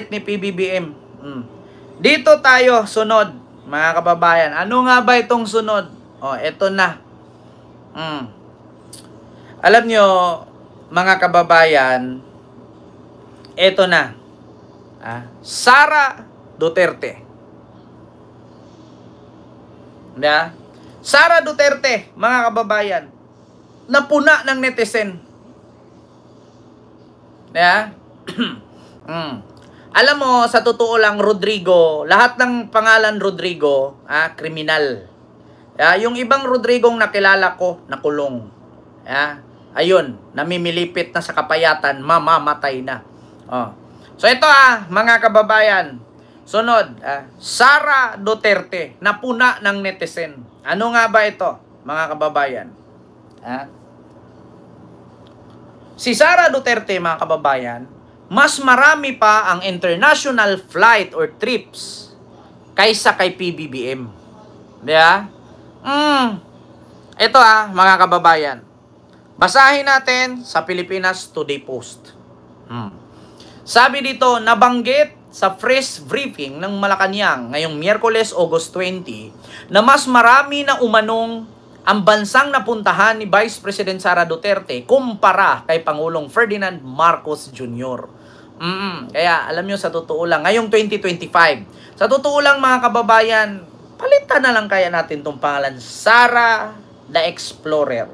ni PBBM. Dito tayo, sunod, mga kababayan. Ano nga ba itong sunod? Eto na. Alam nyo, mga kababayan, eto na. Sara Duterte. Sara Duterte, mga kababayan, napuna ng netizen. Alam mo, sa totoo lang, Rodrigo, lahat ng pangalan Rodrigo, kriminal. Yung ibang Rodrigong nakilala ko, nakulong. Ayun, namimilipit na sa kapayatan, mamamatay na. So ito mga kababayan, sunod, Sara Duterte, napuna ng netizen. Ano nga ba ito, mga kababayan? Si Sara Duterte, mga kababayan, mas marami pa ang international flight or trips kaysa kay PBBM. Ito mga kababayan. Basahin natin sa Pilipinas Today Post. Sabi dito, nabanggit sa press briefing ng Malacanang ngayong Miyerkules, August 20, na mas marami na umanong ang bansang napuntahan ni Vice President Sara Duterte kumpara kay Pangulong Ferdinand Marcos Jr. Kaya alam nyo, sa totoo lang, ngayong 2025, sa totoo lang mga kababayan, palitan na lang kaya natin itong pangalan, Sara the Explorer.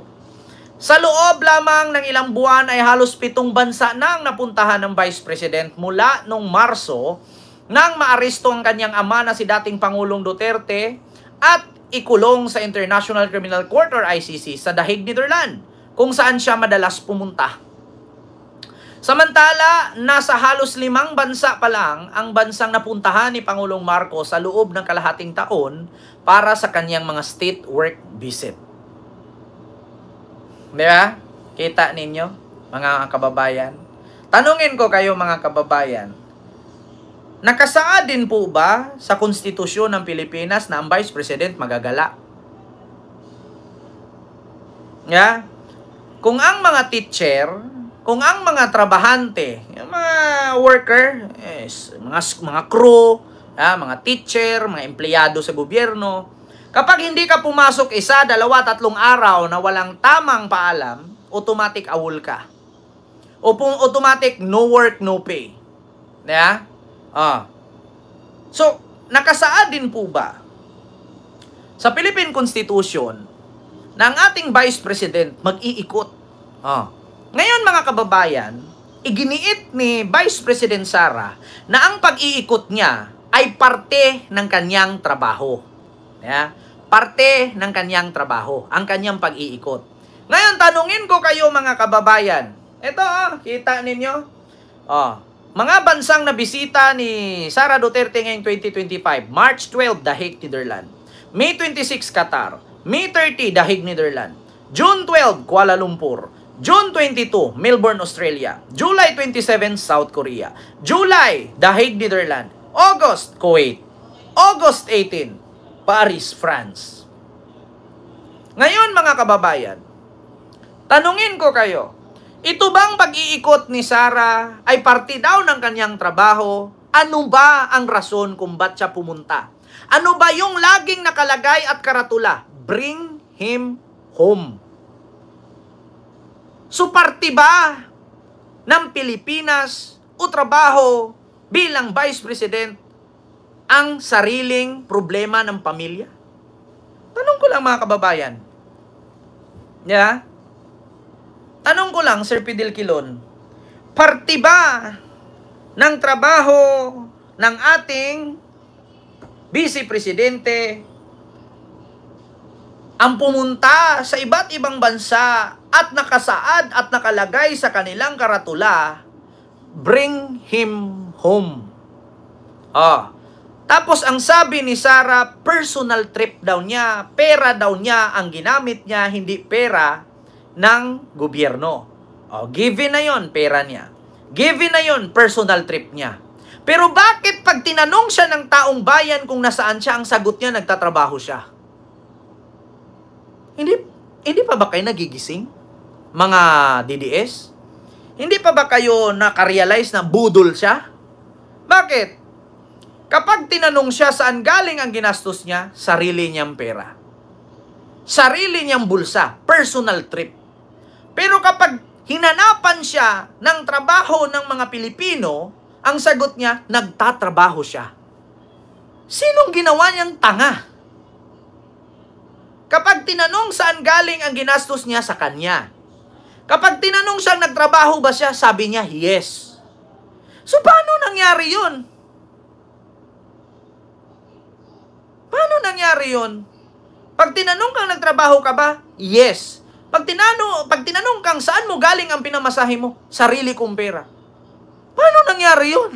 Sa loob lamang ng ilang buwan ay halos 7 bansa nang napuntahan ng Vice President mula noong Marso nang maaresto ang kanyang ama na si dating Pangulong Duterte at ikulong sa International Criminal Court or ICC sa The Hague, Netherlands, kung saan siya madalas pumunta. Samantala, nasa halos 5 bansa pa lang ang bansang napuntahan ni Pangulong Marcos sa loob ng kalahating taon para sa kanyang mga state work visit. Kita ninyo, mga kababayan? Tanungin ko kayo, mga kababayan, nakasaad din po ba sa konstitusyon ng Pilipinas na ang Vice President magagala? Kung ang mga teacher, kung ang mga trabahante, yung mga worker, mga crew, mga teacher, mga empleyado sa gobyerno, kapag hindi ka pumasok 1, 2, 3 araw na walang tamang paalam, automatic awol ka. Automatic no work, no pay. So, nakasaad din po ba sa Philippine Constitution na ang ating Vice President mag-iikot? Ngayon, mga kababayan, iginiit ni Vice President Sara na ang pag-iikot niya ay parte ng kanyang trabaho. Parte ng kanyang trabaho, ang kanyang pag-iikot. Ngayon, tanungin ko kayo, mga kababayan. Ito, kita ninyo? Mga bansang nabisita ni Sara Duterte ngayong 2025. March 12, The Hague, Netherlands. May 26, Qatar. May 30, The Hague, Netherlands. June 12, Kuala Lumpur. June 22, Melbourne, Australia. July 27, South Korea. July, The Hague, Netherlands. August, Kuwait. August 18, Paris, France. Ngayon, mga kababayan, tanungin ko kayo, ito bang pag-iikot ni Sara ay parte daw ng kanyang trabaho? Ano ba ang rason kung ba't siya pumunta? Ano ba yung laging nakalagay at karatula? Bring him home. So, parte ba ng Pilipinas o trabaho bilang Vice President ang sariling problema ng pamilya? Tanong ko lang, mga kababayan. Tanong ko lang, Sir Fidel Quilon, parte ba ng trabaho ng ating Vice Presidente ang pumunta sa iba't ibang bansa at nakasaad at nakalagay sa kanilang karatula, bring him home? Tapos ang sabi ni Sara, personal trip daw niya, pera daw niya ang ginamit niya, hindi pera ng gobyerno. Given na yon, pera niya. Given na yon, personal trip niya. Pero bakit pag tinanong siya ng taong bayan kung nasaan siya, ang sagot niya, nagtatrabaho siya? Hindi pa ba kayo nagigising, mga DDS? Hindi pa ba kayo nakarealize na budol siya? Bakit? Kapag tinanong siya saan galing ang ginastos niya, sarili niyang pera. Sarili niyang bulsa, personal trip. Pero kapag hinanapan siya ng trabaho ng mga Pilipino, ang sagot niya, nagtatrabaho siya. Sinong ginawa niyang tanga? Kapag tinanong saan galing ang ginastos niya, sa kanya. Kapag tinanong siyang nagtrabaho ba siya, sabi niya, yes. So, paano nangyari yun? Paano nangyari yun? Pag tinanong kang nagtrabaho ka ba? Yes. Pag tinanong kang saan mo galing ang pinamasahe mo? Sarili kong pera. Paano nangyari yun?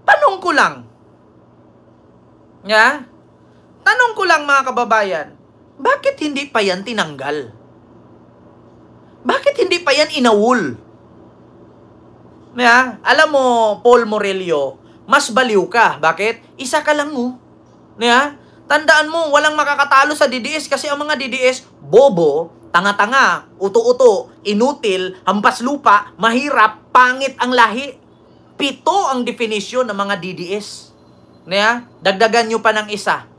Tanong ko lang. Yeah? Tanong ko lang mga kababayan, bakit hindi pa yan tinanggal? Bakit hindi pa yan inawol? Yeah? Alam mo, Paul Morello, mas baliw ka. Bakit? Isa ka lang mo. Yeah? Tandaan mo, walang makakatalo sa DDS kasi ang mga DDS, bobo, tanga-tanga, uto-uto, inutil, hampas lupa, mahirap, pangit ang lahi. 7 ang definisyon ng mga DDS. Yeah? Dagdagan nyo pa ng isa.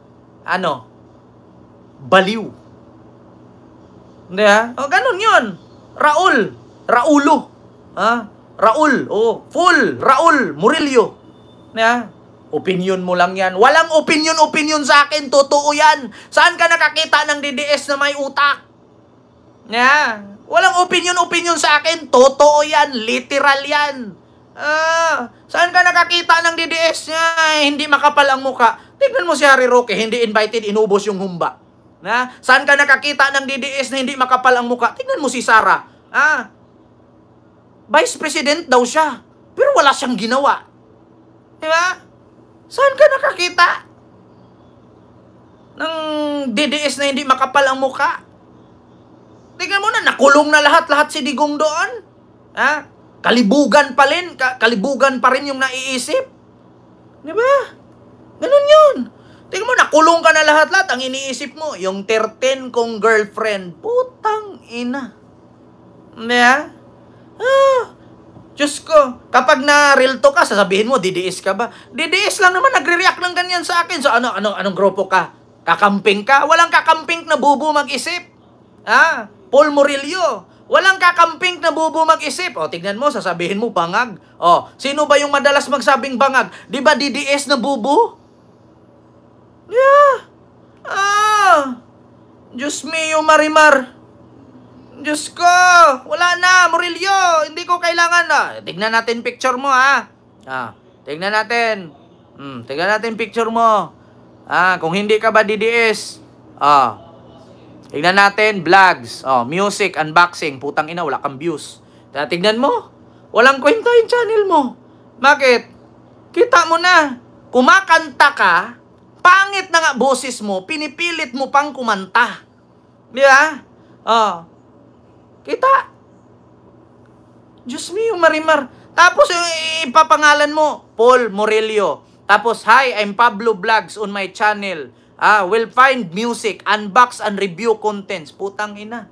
Ano? Baliw. Yeah? O, ganun yun. Raulo. Raul. Oh, full. Raul Murillo. Yeah? Opinion mo lang yan. Walang opinion sa akin. Totoo yan. Saan ka nakakita ng DDS na may utak? Yeah. Walang opinion sa akin. Totoo yan. Literal yan. Saan ka nakakita ng DDS niya? Hindi makapal ang muka. Tignan mo si Harry Roque. Hindi invited. Inubos yung humba. Saan ka nakakita ng DDS na hindi makapal ang muka? Tignan mo si Sara. Vice President daw siya. Pero wala siyang ginawa. Diba? Saan ka nakakita ng DDS na hindi makapal ang muka? Tingnan mo na, nakulong na lahat si Digong doon. Kalibugan pa rin yung naiisip. Diba? Ganun yun. Tingnan mo, nakulong ka na lahat. Ang iniisip mo, yung 13 kong girlfriend. Putang ina. Diba? Diyos ko, kapag na-real to ka, sasabihin mo, DDS ka ba? DDS lang naman, nagre-react ng ganyan sa akin. So, anong grupo ka? Kakamping ka? Walang kakamping na bubo mag-isip. Paul Murillo, walang kakamping na bubo mag-isip. O, tignan mo, sasabihin mo, bangag. O, sino ba yung madalas magsabing bangag? Di ba DDS na bubo? Yeah. Diyos mio, Marimar. Diyos ko, wala na, Murillo, hindi ko kailangan. Tignan natin picture mo, tignan natin. Tignan natin picture mo. Kung hindi ka ba DDS. Tignan natin, vlogs. Music, unboxing, putang ina, wala kang views. Tignan mo, walang kwenta yung channel mo. Bakit? Kita mo na, kumakanta ka, pangit na nga boses mo, pinipilit mo pang kumanta. Di ba? Kita. Diyos mio, Marimar. Tapos ipapangalan mo, Paul Morello. Tapos, hi, I'm Pablo Vlogs on my channel. Will find music, unbox and review contents. Putang ina.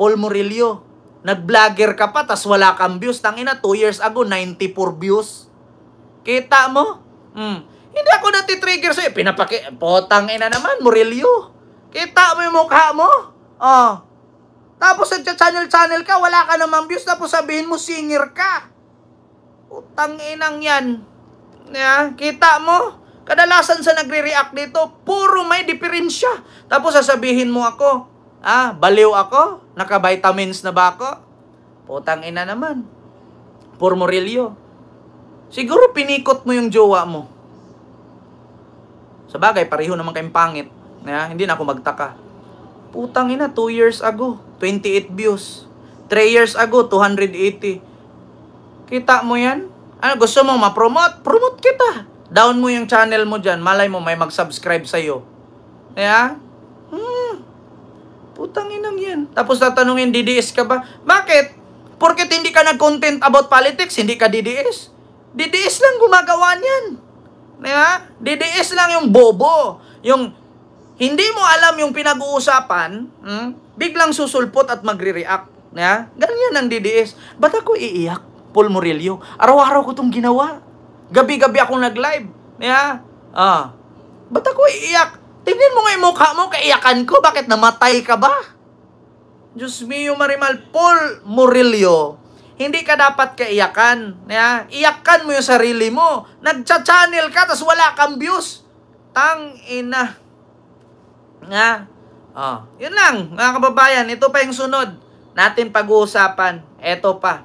Paul Morello. Nag-vlogger ka pa, tas wala kang views. Tangina, 2 years ago, 94 views. Kita mo? Hindi ako natitrigger sa'yo. Putang ina naman, Morello. Kita mo yung mukha mo? Tapos nagcha-channel ka, wala ka namang views, tapos sabihin mo singer ka. Utang inang yan. Kita mo? Kadalasan sa nagre-react dito, puro may diferensya. Tapos sasabihin mo ako, baliw ako? Naka-vitamins na ba ako? Putang ina naman. Paul Morello. Siguro pinikot mo yung jowa mo. Sabagay, pareho naman kayong pangit. Hindi na ako magtaka. Putang ina, 2 years ago, 28 views. 3 years ago, 280. Kita mo yan? Gusto mo ma-promote? Promote kita. Down mo yung channel mo dyan. Malay mo, may mag-subscribe sa'yo. Putang inang yan. Tapos tatanungin, DDS ka ba? Bakit? Porket hindi ka nag-content about politics, hindi ka DDS. DDS lang gumagawa niyan. DDS lang yung bobo. Yung hindi mo alam yung pinag-uusapan, biglang susulpot at magre-react. Ganyan ang DDS. Ba't ako iiyak? Paul Murillo. Araw-araw ko itong ginawa. Gabi-gabi akong nag-live. Yeah? Ba't ako iiyak? Tingnan mo nga yung mukha mo, kaiyakan ko. Bakit namatay ka ba? Diyos mio, Marimal, Paul Murillo, hindi ka dapat kaiyakan. Yeah? Iyakan mo yung sarili mo. Nagcha-channel ka, tas wala kang views. Tang ina. Nga. Yun lang, mga kababayan. Ito pa yung sunod natin pag-uusapan. Ito pa.